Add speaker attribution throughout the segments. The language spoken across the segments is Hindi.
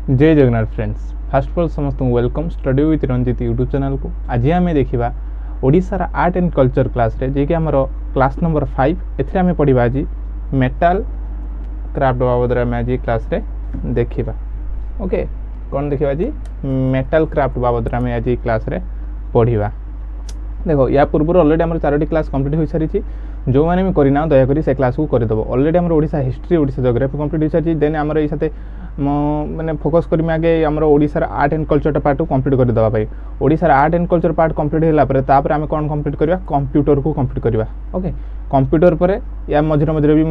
Speaker 1: जय Jagannath friends first of all समस्त welcome study with Ranjit YouTube channel को। आज आम देखा ओडिशार आर्ट एंड कल्चर क्लास रे जे कि आमर क्लास नंबर 5 एथरे आम पढ़ा आज मेटाल क्राफ्ट बाबद आम आज क्लास रे देखा। ओके कौन देखा आज मेटाल क्राफ्ट बाबद आम आज क्लास रे पढ़ा। देखो या पूर्व अलरेडी आम 4टी क्लास कंप्लीट हो सारी। जो मैंने भी करना दयाकोरी से क्लास को करदेव। अलरेडी आम Odisha history Odisha geography complete हो सारी। देन आम ये मैंने फोकस करी आगे आमर ओडिशार आर्ट एंड कल्चर पार्ट को कंप्लीट करदेवाई। ओडिशार art and culture part complete होगा आम कौन कंप्लीट करवा कंप्यूटर को कंप्लीट करवा। ओके कंप्यूटर पर या मझे मझे भी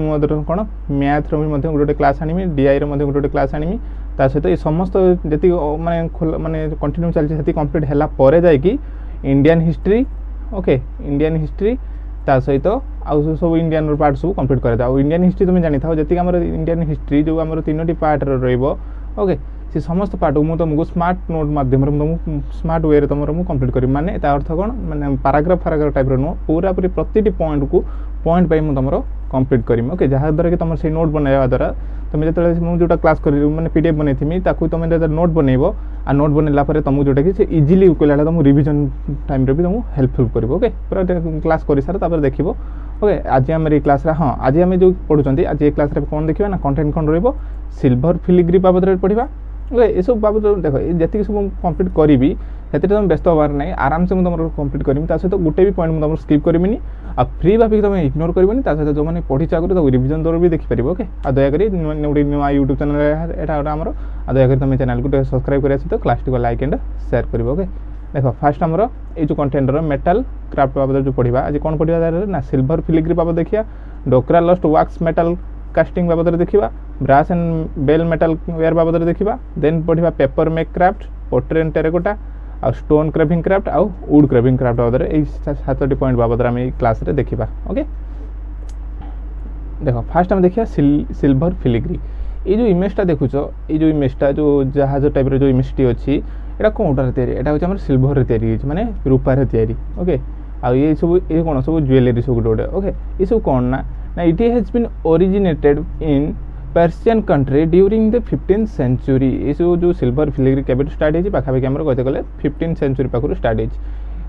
Speaker 1: कौन मैथ रो गोटे क्लास आनी डीआई गोटे क्लास आनी ता सहित ये समस्त जी माने कंटिन्यू चलती कंप्लीट है जाकि Indian history. Okay Indian history ता सहित आउ सब इंडियन पार्ट सब कंप्लीट कर। इंडियन हिस्ट्री तुम जानी था जी आम इंडियन हिस्ट्री जो आम 3टी पार्ट ओके से समस्त पार्ट को तुमको स्मार्ट नोट माध्यम तुमको स्मार्ट वे तुम कंप्लीट कर माने अर्थ कौन मैंने पैराग्राफ पैराग्राफ टाइप नुह पूरा पूरी प्रति पॉइंट को पॉइंट पाई तुम कंप्लीट करमी। ओके जहाँ द्वारा कि तुम से नोट बनवा द्वारा तुम जो जोटा क्लास कर मैंने पीडीएफ बनई तुम नोट बनइब आ नोट बनला तुमको जोटा कि इजिली कहला तुम रिविजन टाइम भी तुमको हेल्पफुल कर। ओके पूरा क्लास कर सार देख। ओके आज आम क्लास हाँ आज आम जो पढ़ुं आज ये क्लास कौन देखा ना कंटेंट कौन रही सिल्वर फिलिग्री बाबद पढ़ा। ओके ये सब बाबद देख जी सब कंप्लीट करी से तुम व्यस्त हबार ना आराम से तुम कंप्लीट करमी सहित गोटे भी पॉइंट तुम स्किप करमी आ फ्री भाविक तुम इग्नोर करनी सहित जो मैंने पढ़ी आगे तो रिविजन द्वारा भी देखिपार। ओके आ दयाकोरी गोटे नुआ यूट्यूब चैनल यहाँ आमर आ दयाकोरी तुम चैनल को सब्सक्राइब कर सहित क्लास को लाइक एंड शेयर कर। ओके देख फास्ट आमर ये जो कंटेंट मेटाल क्राफ्ट बाबद जो पढ़ा आज कौन पढ़ा ना सिल्वर फिलिग्री बाबद देखिए Dokra lost wax metal casting बाबद देखा brass and bell metal ware बाबद देखा। देन पढ़ा paper mache craft pottery and terracotta आ स्टोन क्राफ्टिंग क्राफ्ट आउ वुड क्राफ्टिंग क्राफ्ट बाबद ये 7टी पॉइंट बाबद आम क्लास रे देखा। ओके देख फास्ट आम देखिए सिल्वर फिलिग्री ये जो इमेजटा देखुच ये जो इमेजटा जो जहाज टाइप जो इमेजटी अच्छी यहाँ कौटार या हूँ सिल्वर तैयारी माने रूपार तैयारी। ओके आ ये सब ये कौन सब ज्वेलरी सब गोटे। ओके ये सब कौन ना it has been originated in Persian country during the 15th century. ये सब जो सिल्वर फिलिग्री के स्टार्ट होती पाखापाखि आम कहते गले 15th सेंचुरी पाखु स्टार्ट होती।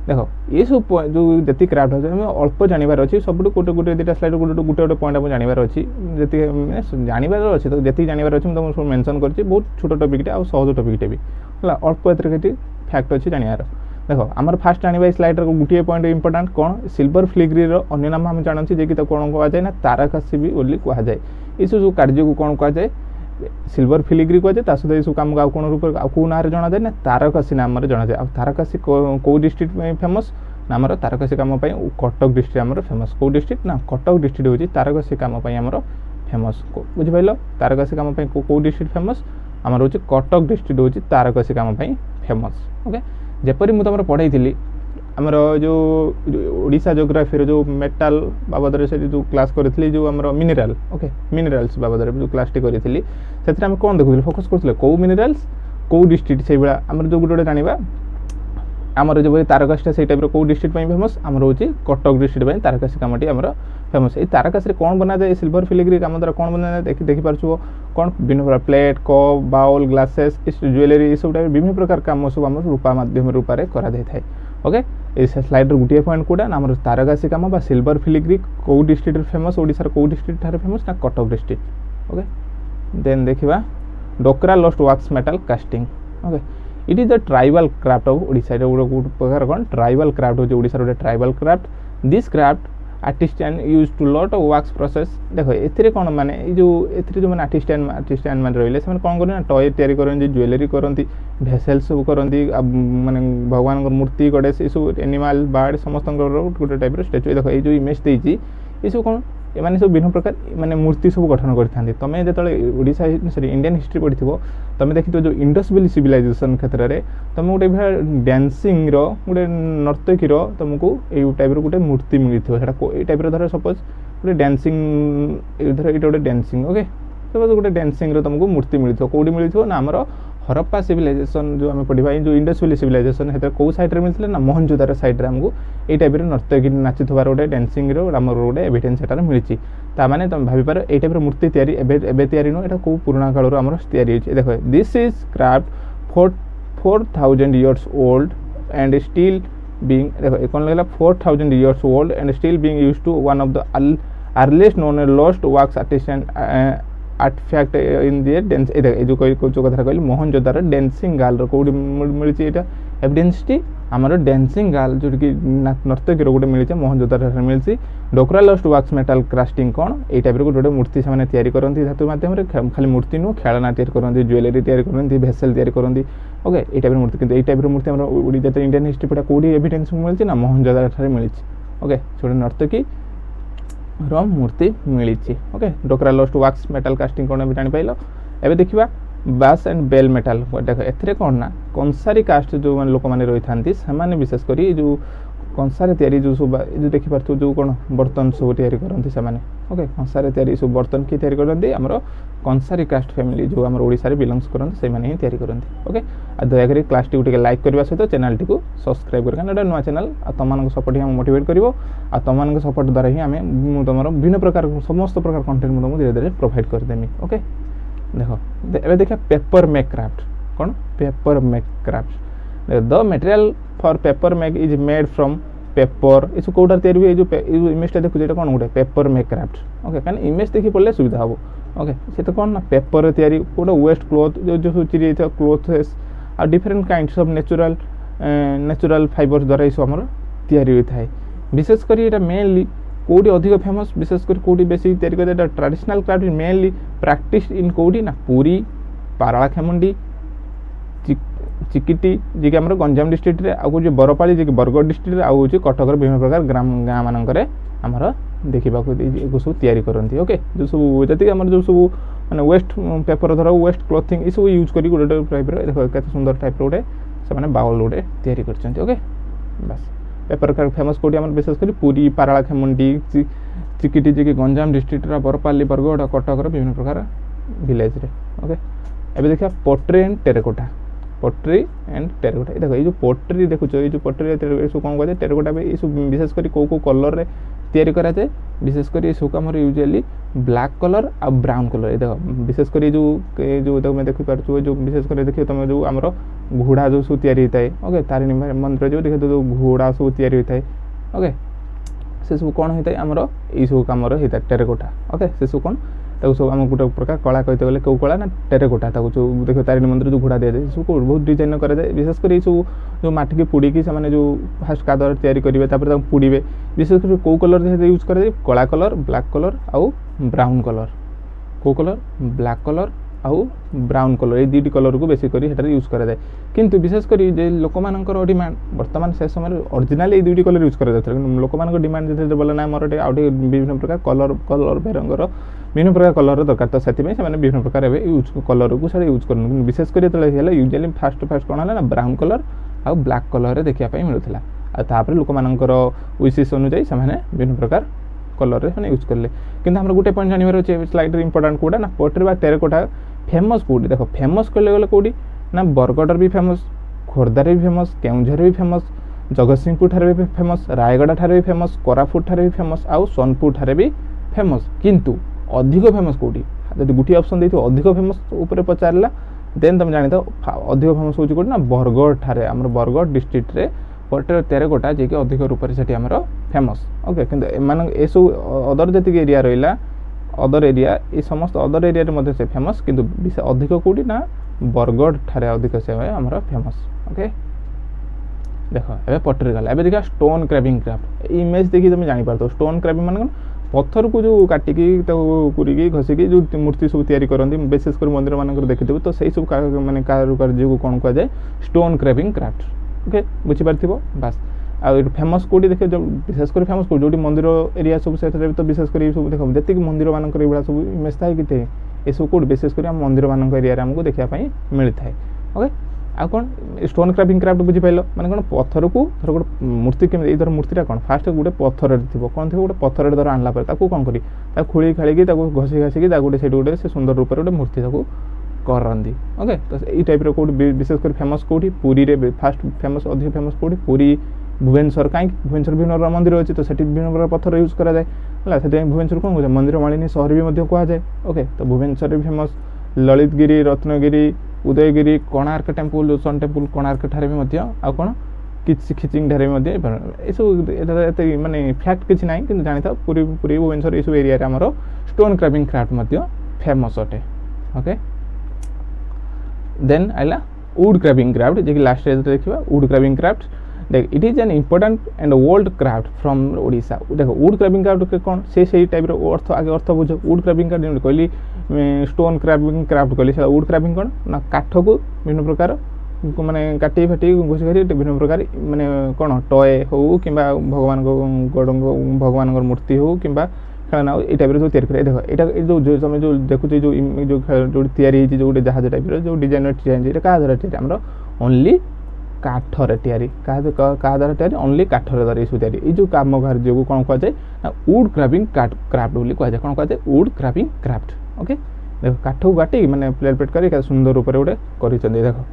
Speaker 1: देख ये सब जो जी क्राफ्ट अच्छे अल्प जानवर अच्छी सब गोटे गोटे 2टा स्लाइड गोटे गोटे पॉइंट आप जानवर अच्छी जी जानवर अच्छे तो जी जानवर अच्छे तुमको सब मेंशन कर बहुत छोट टपिकटे आ सहज टपिकटे भी है अल्प एथर फैक्ट अच्छी जानवर। देख आमर फास्ट जानवा स्लाइड गोटे पॉइंट इंपोर्टाट कौन सिल्वर फिलिग्री अन्य नाम हम जानते जे कि कौन कहुए ना तारकासी भी बोली कहुए। ये सब कार्य को कौन कहुए सिल्वर फिलिग्री कहुए सहित ये सब कम कौन रूप कौ ना जना जाए ना तारकासी नाम जना जाए। तारकासी कौ डिस्ट्रिक्ट फेमस ना आमर तारकासी कम कटक डिस्ट्रिक्ट आमर फेमस कौ डिस्ट्रिक्ट ना कटक डिस्ट्रिक्ट हूँ तारकासी कम आमर फेमस बुझिपाल तारकासी कम कौ डिस्ट्रिक्ट फेमस आमर हूँ कटक डिस्ट्रिक्ट हूँ तारकासी कम फेमस। ओके जपरी मुझे तुम पढ़ाई आमर जो ओडिशा जोग्राफी जो मेटाल बाबद से जो क्लास करी जो आमर मिनेराल। ओके मिनेराल्स बाबद जो क्लास करी से आम कौन देखुले फोकस करूँ कौ मिनेराल्स कौ डिस्ट्रिक्ट से भाया आमर जो गोटे जाना आमर जो तारकासी से टाइप कौ डिस्ट्रिक्ट फेमस आमर हूँ कटक डिस्ट्रिक्ट तारकासी कमटी आमर फेमस। ये तारकासी कौन बना जाए सिल्वर फिलिग्री कम द्वारा कौन बना जाए देखिपार कौन विभिन्न प्रकार plate cup bowl glasses jewellery ये सब टाइप विभिन्न प्रकार कम सब आम रूपा मध्यम रूपार कर। ओके ये स्लाइड गोटे पॉइंट कौटा ना आम तारकासी कम बा सिल्वर फिलिग्री कौ डिस्ट्रिक्ट फेमस ओडिशार कौ डिस्ट्रिक्ट फेमस ना कटक डिस्ट्रिक्ट। ओके देन देखा Dokra lost wax metal casting. Okay it is the tribal craft of Odisha गोटे प्रकार कौन ट्राइबल क्राफ्ट हो ओडिशार गोटे tribal craft this craft artisan use to lot of wax process. देखो ए कौन माने जो जो मैंने आर्टिस्टियन मैंने रही से कौन करें टय तैयारी करती ज्वेलरी करती भेसेल सब करती माने भगवान मूर्ति गणेश ये सब एनिमल बर्ड समस्त गोटे टाइप स्टैचू। देखो ये इमेज देती ये सब कौन एमाने सब विभिन्न प्रकार माने मूर्ति सब गठन करते तुम्हें जो ओडिशा सॉरी इंडियन हिस्ट्री पढ़ी तुम देखी जो इंडस वैली सिविलाइजेशन क्षेत्र में तुम गोटे डांसिंग गोटे नर्तकी तुमको ये टाइप गोटे मूर्ति मिलता है टाइप धर सपोज गोटे डांसिंग धर ये गोटे डांसिंग। ओके सपोज गोटे डांसिंग तुमको मूर्ति मिलथो कोडी मिलथो ना हमर हरप्पा सिविलाइजेशन जो आम पढ़ा जो इंडस वैली सिविलाइजेशन है कौ साइड मिलता ना मोहनजोदारो साइड आमको ये टाइप नर्तकी नाचुवार गोटे डांसिंग आमर गोटे एविडेंस सेटार मिली ताने तुम भापार ये टाइप मूर्ति तैयारी नुह एटा कौ पुराणा कालर आम तैयारी देखो this is craft 4000 years old and still being देखो कौन लगेगा 4000 years old and still being used to one of the earliest known lost works artisan artifact in the dance जो कथा कहली मोहनजोदारो डांसिंग गाल कौटी मिली एविडेंस टी आमर डांसिंग गाल जो कि नर्तकी गोटे मिली मोहनजोदारो मिली Dokra lost wax metal casting कौन ये टाइप गोटे मूर्ति से तैयारी करती धातु मध्यम खाली मूर्ति नुह खेलना तैयारी करती ज्वेलरी तैयारी करती भेसेल तैयारी करती ओके ये टाइप मूर्ति किंतु ये टाइप मूर्ति ओडिशा इंडियन हिस्ट्री पढ़ा कौटी एविडेंस मिली ना मोहनजोदारो मिली ओके छोटे नर्तकी मूर्ति मिली ओके डोकरा लस्ट वाक्स मेटाल कास्टिंग कौन भी जापार एवं देखा बास एंड बेल मेटाल देख ए कौन ना कंसारी कास्ट जो लोक मैंने रही था विशेषकर जो कंसारे तैयारी जो सब जो देखिपार जो कौन बर्तन सब तैयारी करती से ओके कंसारे तैयारी सब बर्तन किए तैयारी करती आमर कंसारी कास्ट फैमिली जो आम ओडिशा बिलंग्स करते से ही तैयारी करती ओके आ दयाकोरी क्लास टी लाइक करने सहित चैनल टी सब्सक्राइब कर गोटे नुआ चैनल तुम सपोर्ट ही मोटिवेट कर तुम सपोर्ट द्वारा ही आम तुम विभिन्न प्रकार समस्त प्रकार कंटेंट तुमको धीरे धीरे प्रोवाइड करदेमी ओके देखो ए देखा पेपर मेक क्राफ्ट कौन paper mache craft the material for paper make is made from paper ये सब कौटा तैयारी हुए जो इमेज देखो ये कौन गोटे पेपर मेक क्राफ्ट ओके कहीं इमेज देखी पड़े सुविधा हम ओके से तो कौन ना पेपर तैयारी गोटे वेस्ट क्लोथ जो सब चिरी क्लोथेस आ different kinds of natural fibres द्वारा ये सब आम तैयारी होता है विशेषकर ये मेनली कौटी अधिक फेमस विशेषकर कौटी बेसी तैयारी करते traditional craft mainly practice in कौटी ना पुरी पारालाखेमुंडी चिकिटी जी कि आम गंजाम डिस्ट्रिक्ट रे आउ बरपाली जी बरगढ़ डिस्ट्रिक्ट रे आउ कटकर विभिन्न प्रकार ग्राम गाँ मानक आमर देखा सब तैयारी करती ओके जो सब जी आम जो सब मैंने वेस्ट पेपर धर वेस्ट क्लोथिंग ये सब यूज कर गोटे टाइप देखो केते सुंदर टाइप गोटे से बाउल गोटे तैयारी करछन्ती ओके बस पेपर क्राफ्ट फेमस कौटी आम विशेषकर पुरी पारालाखेमुंडी चिकिटी जी कि गंजाम डिस्ट्रिक्ट बरपाली बरगढ़ कटकर विभिन्न प्रकार विलेज रे ओके एबे देखा pottery and terracotta pottery and terracotta देखो ये जो पोट्री देखो ये जो पोट्री सब कौन कहते टेराकोटा ये सब विशेषकर कौ कलर रे तैयारी कराए विशेषकर ये सब आम यूजुअली ब्लैक कलर आ ब्राउन कलर ये देखो विशेषकर जो देखो मैं देखी पार्छ जो विशेषकर देखिए तुम जो आम घोड़ा जो सब तैयारी होता है ओके तारिणी मंदिर जो देखिए जो घोड़ा सब तैयारी होता है ओके से सब कौन होता है आमर ये सब कम होता है टेराकोटा ओके से सब कौन सब आम गोटे प्रकार कला कहते गले कौ कला ना टेराकोटा जो देखो तारिणी मंदिर जो घोड़ा दिया जाए सब बहुत डिजाइन कराए विशेषकर ये सब जो माटी की पुड़ी से जो फास्ट कादर तैयारी करेंगे पुड़े विशेषकर कौ कलर यूज कराए कला कलर ब्लैक कलर आउ ब्राउन कलर कौ कलर ब्लैक कलर आउ ब्राउन कलर ये दुईटी कलर को बेस कर यूज कराए किंतु विशेषकर लोक मान डिमांड बर्तमान से समय ओरिजिनल ये दुईटी कलर यूज कर लोक मान डिमांड जो बोले ना मोर विभिन्न प्रकार कलर कलर बेरंगर विभिन्न प्रकार कलर दरकार तो से विभिन्न प्रकार यूज कलर को सारे यूज कर विशेषकर यूजुअली फास्ट कौन है ना ब्राउन कलर आउ ब्लैक कलर देखापी मिलूला लोक मानकर विशेष अनुଯାयी से विभिन्न प्रकार कलर से यूज कले कि आम गोटे पॉइंट जानवर अच्छे स्लाइड इंपोर्टाट कौटा ना पोट्री बा टेराकोटा फेमस कौटी देख फेमस कहले गले कौटी ना बरगढ़ भी फेमस खोर्धार भी फेमस केउझर भी फेमस जगतसिंहपुर ठारे भी फेमस रायगढ़ ठारे भी फेमस कोरापुट ठारे भी फेमस आउ सोनपुर ठारे भी फेमस किंतु अधिक फेमस कौटी जब गोटे ऑप्शन देती अधिक फेमस ऊपर पचारा देन तुम जानी अधिक फेमस हो कौटी ना बरगढ़ ठारे आम बरगढ़ डिस्ट्रिक्ट रे पोट्री टेराकोटा जी अधिक रूप से आमर फेमस ओके किंतु ए सब अदर जी एरिया रहा अदर एरिया ये समस्त अदर एरिया से फेमस किंतु अधिक कौटी ना बरगढ़ ठारे अधिक से आमर फेमस ओके देख ए पोट्री गला देखा स्टोन क्राविंग क्राफ्ट इमेज देखिए तुम जापार स्टोन क्राविंग मान पत्थर को जो काटिकी कुरिकी घसिकी जो मूर्ति सब तैयारी करती विशेषकर मंदिर मानक देखिए तो सही सब मानने कारुकार्य को कौन कहुए स्टोन क्राविंग क्राफ्ट ओके बुझीपार बास आ फेमस कौटी देखिए जो विशेषकर फेमस कौटी जो मंदिर एरिया सब से तो विशेषकर सब देख जी मंदिर मानक ये सब इमेज थाए कि ये सब कौट विशेषकर आम मंदिर मान एरिया आमको देखापी मिलता है ओके आ कौन स्टोन क्राफ्टिंग क्राफ्ट बुझीपाल मैंने कौन पत्थर को धर गोटे मूर्ति केमी धर मूर्तिटा कौन फास्ट गोटे पत्थर थी कौन थी गोटे पत्थर धर आनला कौन करी खोली खाड़ी घसी घासिकी गोटे से गोटे से सुंदर रूप गोटे मूर्ति करती ओके। तो यही टाइप कौटी विशेषकर फेमस कौटी पुरी रे फास्ट फेमस अधिक फेमस कौटी पुरी भुवनेश्वर कहीं भुवनेश्वर विभिन्न मंदिर अच्छी तो सेठी विभिन्न प्रकार पत्थर यूज कराए है भुवनेश्वर कौन कहे मंदिर मालिनी सहर भी कहुए ओके। तो भुवनेश्वर फेमस ललितगिरी रत्नगिरी उदयगिरी कोणार्क टेम्पल जो सन टेम्पल कोणार्क ठारे भी कौन खिचिंग ठारे भी माने फैक्ट किसी ना कि जानी था पुरी पुरी भुवनेश्वर ये सब एरिया आमर स्टोन क्राफ्टिंग क्राफ्ट फेमस अटे ओके। देन आइला वुड क्राफ्टिंग क्राफ्ट जे लास्ट देखा वुड क्राफ्टिंग क्राफ्ट देख it is an important and old craft from Odisha देख वुड क्राफ्टिंग क्राफ्ट कौन से टाइप अर्थ आगे अर्थ बुझ वुड क्राफ्टिंग क्राफ्ट कहली स्टोन क्राफ्टिंग क्राफ्ट कहली वुड क्राफ्टिंग कौन ना काठ को विभिन्न प्रकार माने काटी फाटी घुसी घाटी विभिन्न प्रकार माने कौन टय हो कि भगवान भगवान मूर्ति हो कि खेलना ये टाइप जो तैयारी देखो ये जो तुम जो देखुच जो तैयारी जो गोटे जहाज टाइप जो डिजाइन क्या द्वारा तैयारी आम ओनली काठर तैयारी क्या द्वारा तैयारी ओनली काठर द्वारा ये तैयारी जो काम कार्य को कौन कहुए ना वुड क्राफ्टिंग क्राफ्ट बोली कहुए कौन कहुए वुड क्राफ्टिंग क्राफ्ट ओके। देखो काठ को काटी मैंने प्लेट प्लेट कर सुंदर रूप गोटे कर देखो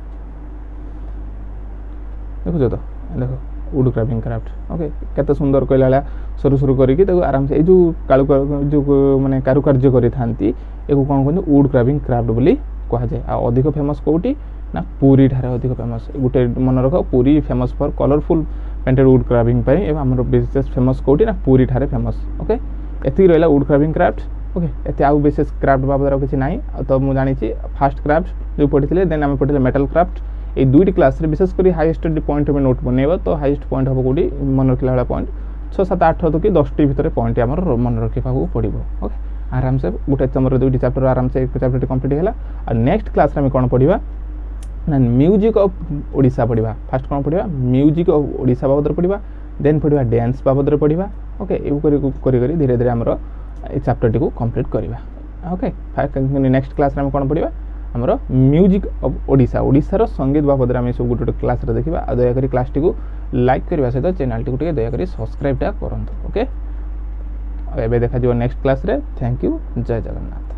Speaker 1: देखुच तो देखो वुड क्राफ्टिंग क्राफ्ट ओके केते सुंदर कहला सरू सरू करके आराम से जो कालु जो माने कारुकार्य करी थांती एको कोन कोन वुड क्राफ्टिंग क्राफ्ट बोली कहा जाए। आ अधिक फेमस कोठी ना पुरी ठारे अधिक फेमस गोटे मन रख Puri famous for colourful painted would crafting पई एवं हमर विशेष फेमस कोठी ना पुरी ठारे फेमस ओके। एति रहला वुड क्राफ्टिंग क्राफ्ट ओके। एते आउ विशेष क्राफ्ट बाबद किसी ना तो मुझे जानी फास्ट क्राफ्ट जो पढ़ी देन आम पढ़ी मेटल क्राफ्ट ये दुईटी क्लास विशेषकर हाईएस्ट पॉइंट में नोट बनइबा तो हाईएस्ट पॉइंट हम कौटी मन रखला वाला पॉइंट 6 7 8 तो कि 10 भितर पॉइंट आम मन रखा पड़ो ओके। आराम से गोटे तुम दुईटी चैप्टर आराम से एक चैप्टर कंप्लीट है और नेक्स्ट क्लास में कौन पढ़ा ना म्यूजिक ऑफ ओडिशा पढ़ा फास्ट कौन पढ़ा म्यूजिक ऑफ ओडिशा बाबद पढ़ा देन पढ़ा डांस बाबद पढ़ा ओके। ये धीरे धीरे आमर चैप्टर टी कंप्लीट करवा ओके। नेक्स्ट क्लास में कौन पढ़ा आमर म्यूजिक ऑफ ओडिशा ओडिशार संगीत बाबद आम सब गोटे क्लास देखा दयाकोरी क्लास टी लाइक करने सहित चैनल टी दयाकोरी सब्सक्राइब करूँ ओके। एबे देखा नेक्स्ट क्लास रे थैंक यू जय जगन्नाथ।